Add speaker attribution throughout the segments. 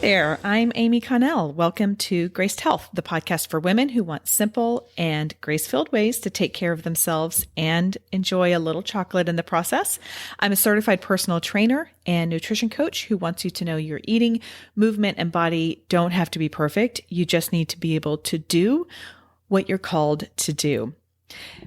Speaker 1: there, I'm Amy.Connell. Welcome to Graced Health, the podcast for women who want simple and grace-filled ways to take care of themselves and enjoy a little chocolate in the process. I'm a certified personal trainer and nutrition coach who wants you to know your eating, movement, and body don't have to be perfect. You just need to be able to do what you're called to do.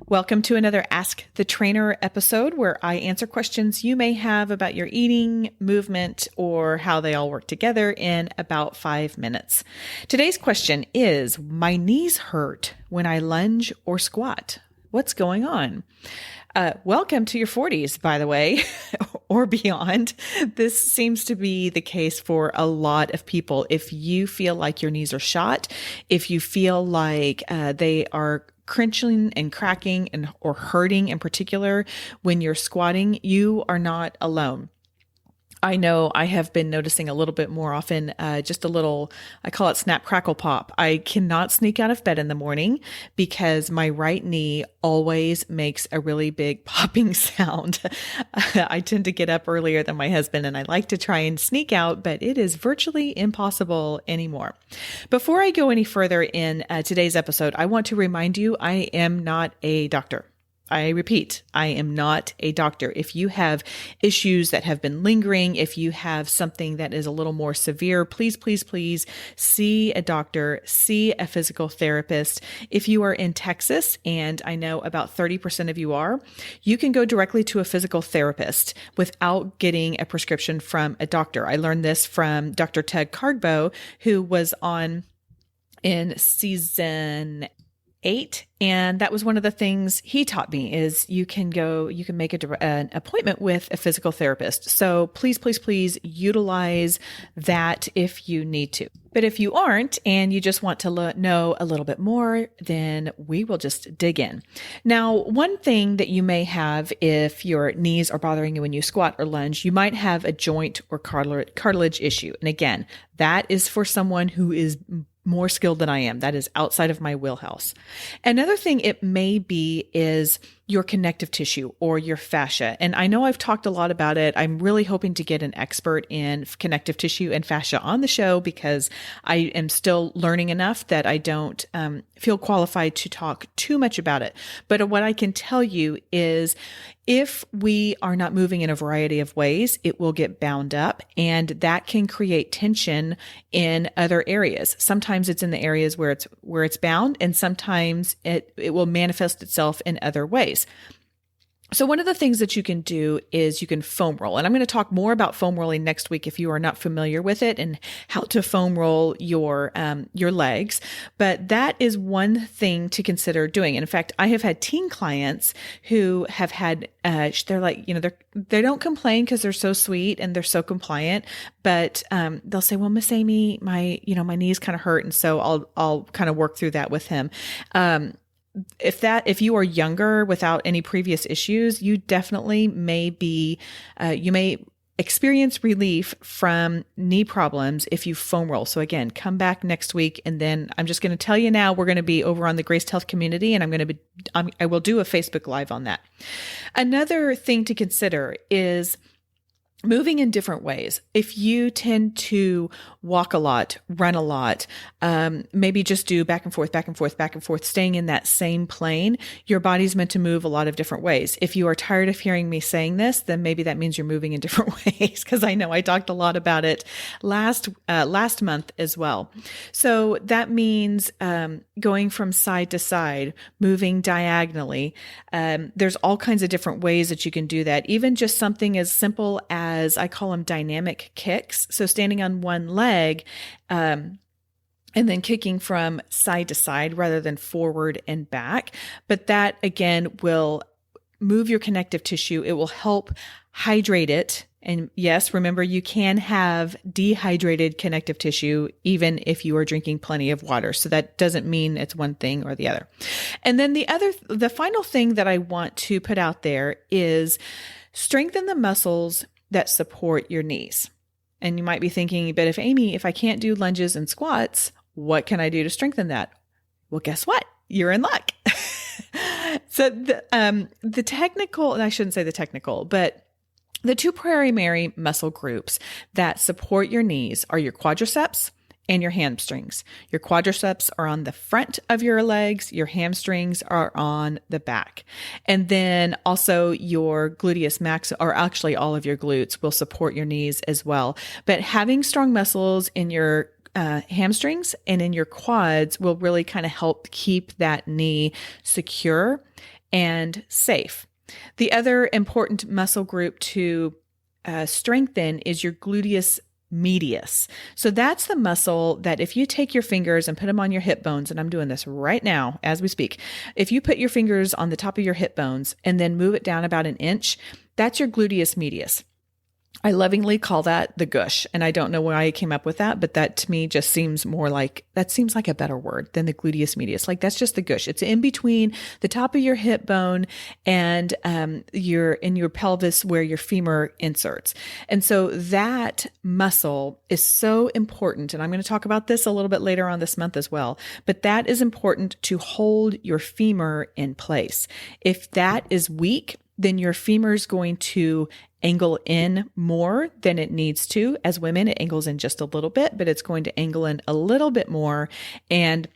Speaker 1: Welcome to another Ask the Trainer episode where I answer questions you may have about your eating, movement, or how they all work together in about 5 minutes. Today's question is, my knees hurt when I lunge or squat. What's going on? Welcome to your 40s, by the way, or beyond. This seems to be the case for a lot of people. If you feel like your knees are shot, if you feel like they are crunching and cracking or hurting in particular when you're squatting, you are not alone. I know I have been noticing a little bit more often, just a little, I call it snap, crackle, pop. I cannot sneak out of bed in the morning because my right knee always makes a really big popping sound. I tend to get up earlier than my husband and I like to try and sneak out, but it is virtually impossible anymore. Before I go any further in today's episode, I want to remind you, I am not a doctor. I repeat, I am not a doctor. If you have issues that have been lingering, if you have something that is a little more severe, please, please, please see a doctor, see a physical therapist. If you are in Texas, and I know about 30% of you are, you can go directly to a physical therapist without getting a prescription from a doctor. I learned this from Dr. Ted Cardbo, who was on in season 8. And that was one of the things he taught me is you can make an appointment with a physical therapist. So please, please, please utilize that if you need to. But if you aren't and you just want to know a little bit more, then we will just dig in. Now, one thing that you may have if your knees are bothering you when you squat or lunge, you might have a joint or cartilage issue. And again, that is for someone who is more skilled than I am. That is outside of my wheelhouse. Another thing it may be is your connective tissue or your fascia. And I know I've talked a lot about it. I'm really hoping to get an expert in connective tissue and fascia on the show because I am still learning enough that I don't feel qualified to talk too much about it. But what I can tell you is if we are not moving in a variety of ways, it will get bound up and that can create tension in other areas. Sometimes it's in the areas where it's bound and sometimes it will manifest itself in other ways. So one of the things that you can do is you can foam roll. And I'm going to talk more about foam rolling next week if you are not familiar with it and how to foam roll your legs. But that is one thing to consider doing. And in fact, I have had teen clients who have had, they're like, they don't complain because they're so sweet and they're so compliant, but they'll say, well, Miss Amy, my knees kind of hurt. And so I'll kind of work through that with him. If you are younger without any previous issues, you definitely you may experience relief from knee problems if you foam roll. So again, come back next week. And then I'm just going to tell you now, we're going to be over on the Graced Health community and I will do a Facebook Live on that. Another thing to consider is moving in different ways. If you tend to walk a lot, run a lot, maybe just do back and forth, back and forth, back and forth, staying in that same plane, your body's meant to move a lot of different ways. If you are tired of hearing me saying this, then maybe that means you're moving in different ways because I know I talked a lot about it last month as well. So that means going from side to side, moving diagonally. There's all kinds of different ways that you can do that. Even just something as simple as I call them dynamic kicks. So standing on one leg, and then kicking from side to side rather than forward and back. But that again will move your connective tissue. It will help hydrate it. And yes, remember you can have dehydrated connective tissue even if you are drinking plenty of water. So that doesn't mean it's one thing or the other. And then the final thing that I want to put out there is strengthen the muscles that support your knees. And you might be thinking, but if I can't do lunges and squats, what can I do to strengthen that? Well, guess what? You're in luck. So the technical, and I shouldn't say the technical, but The two primary muscle groups that support your knees are your quadriceps and your hamstrings. Your quadriceps are on the front of your legs. Your hamstrings are on the back. And then also your gluteus max, or actually all of your glutes, will support your knees as well. But having strong muscles in your hamstrings and in your quads will really kind of help keep that knee secure and safe. The other important muscle group to strengthen is your gluteus medius. So that's the muscle that if you take your fingers and put them on your hip bones, and I'm doing this right now as we speak, if you put your fingers on the top of your hip bones and then move it down about an inch, that's your gluteus medius. I lovingly call that the gush. And I don't know why I came up with that, but that to me just seems more like, that seems like a better word than the gluteus medius. Like that's just the gush. It's in between the top of your hip bone and your pelvis where your femur inserts. And so that muscle is so important. And I'm going to talk about this a little bit later on this month as well, but that is important to hold your femur in place. If that is weak, then your femur is going to angle in more than it needs to. As women, it angles in just a little bit, but it's going to angle in a little bit more. And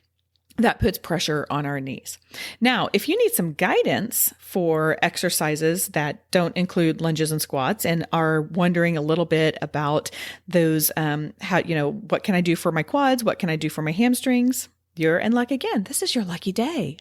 Speaker 1: that puts pressure on our knees. Now, if you need some guidance for exercises that don't include lunges and squats and are wondering a little bit about those, what can I do for my quads? What can I do for my hamstrings? You're in luck again. This is your lucky day.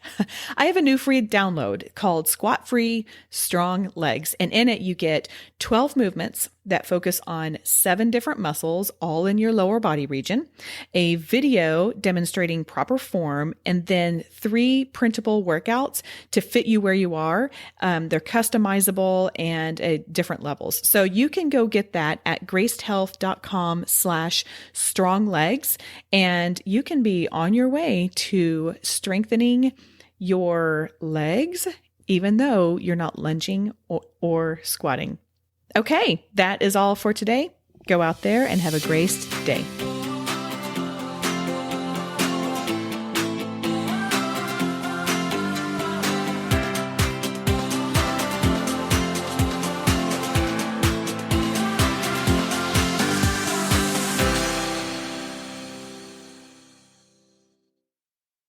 Speaker 1: I have a new free download called Squat Free Strong Legs. And in it, you get 12 movements that focus on 7 different muscles, all in your lower body region, a video demonstrating proper form, and then 3 printable workouts to fit you where you are. They're customizable and at different levels. So you can go get that at gracedhealth.com/stronglegs, and you can be on your way to strengthening your legs, even though you're not lunging or squatting. Okay, that is all for today. Go out there and have a graced day.